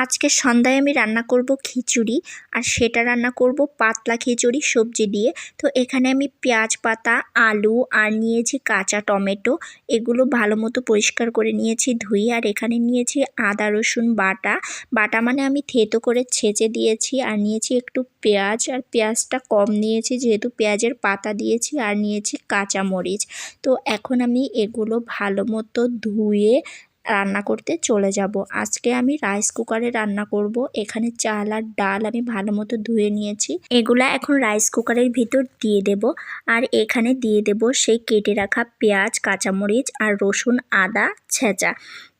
আজকে সন্ধ্যায় আমি রান্না করব খিচুড়ি, আর সেটা রান্না করব পাতলা খিচুড়ি সবজি দিয়ে। তো এখানে আমি পেঁয়াজ পাতা, আলু আর নিয়েছি কাঁচা টমেটো, এগুলো ভালো মতো পরিষ্কার করে নিয়েছি ধুয়ে। আর এখানে নিয়েছি আদা রসুন বাটা, বাটা মানে আমি থেতো করে ছেঁচে দিয়েছি। আর নিয়েছি একটু পেঁয়াজ, আর পেঁয়াজটা কম নিয়েছি যেহেতু পেঁয়াজের পাতা দিয়েছি। আর নিয়েছি কাঁচা মরিচ। তো এখন আমি এগুলো ভালো মতো ধুয়ে রান্না করতে চলে যাব। আজকে আমি রাইস কুকারে রান্না করব। এখানে চাল আর ডাল আমি ভালো মতো ধুয়ে নিয়েছি, এগুলা এখন রাইস কুকারের ভিতর দিয়ে দেব। আর এখানে দিয়ে দেব সেই কেটে রাখা পেঁয়াজ, কাঁচামরিচ আর রসুন আদা ছেঁচা।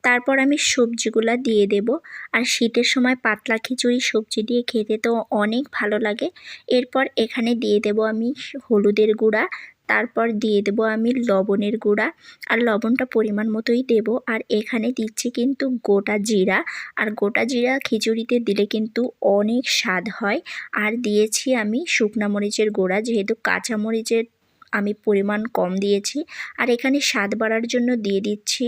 তারপর আমি সবজিগুলা দিয়ে দেব। আর শীতের সময় পাতলা খিচুড়ি সবজি দিয়ে খেতে তো অনেক ভালো লাগে। এরপর এখানে দিয়ে দেব আমি হলুদের গুঁড়া, তারপর দিয়ে দেব আমি লবণের গুঁড়া, আর লবণটা পরিমাণ মতোই দেব। আর এখানে দিচ্ছি কিন্তু গোটা জিরা, আর গোটা জিরা খিচুড়িতে দিলে কিন্তু অনেক স্বাদ হয়। আর দিয়েছি আমি শুকনা মরিচের গুঁড়া, যেহেতু কাঁচা মরিচের আমি পরিমাণ কম দিয়েছি। আর এখানে স্বাদ বাড়ার জন্য দিয়ে দিচ্ছি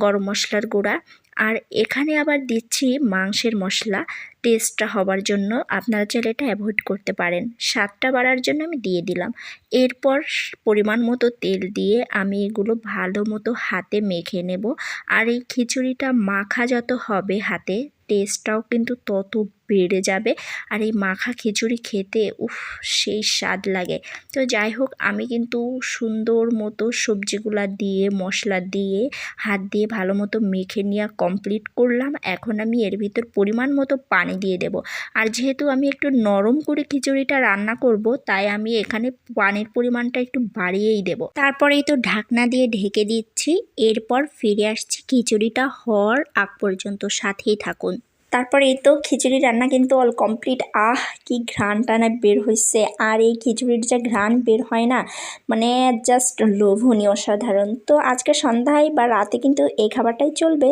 গরম মশলার গুঁড়া। আর এখানে আবার দিচ্ছি মাংসের মশলা, টেস্টটা হবার জন্য। আপনারা চাইলে এটা অ্যাভয়েড করতে পারেন, স্বাদটা বাড়ার জন্য আমি দিয়ে দিলাম। এরপর পরিমাণ মতো তেল দিয়ে আমি এগুলো ভালো মতো হাতে মেখে নেব। আর এই খিচুড়িটা মাখা যত হবে হাতে, টেস্টটাও কিন্তু তত বেড়ে যাবে। আর এই মাখা খিচুড়ি খেতে সেই স্বাদ লাগে। তো যাই হোক, আমি কিন্তু সুন্দর মতো সবজিগুলা দিয়ে মশলা দিয়ে হাত দিয়ে ভালো মতো মেখে নেওয়া কমপ্লিট করলাম। এখন আমি এর ভিতর পরিমাণ মতো পানি দিয়ে দেব। আর যেহেতু আমি একটু নরম করে খিচুড়িটা রান্না করব, তাই আমি এখানে পানির পরিমাণটা একটু বাড়িয়েই দেব। তারপরেই তো ঢাকনা দিয়ে ঢেকে দিচ্ছি। এরপর ফিরে আসছি খিচুড়িটা হওয়ার আগ পর্যন্ত, সাথেই থাকুন। তারপরে এই তো খিচুড়ি রান্না কিন্তু অল কমপ্লিট। কি ঘ্রাণটা না বের হয়েছে! আর এই খিচুড়ির যে ঘ্রাণ বের হয় না, মানে জাস্ট লোভনীয়, অসাধারণ। তো আজকে সন্ধ্যায় বা রাতে কিন্তু এই খাবারটাই চলবে।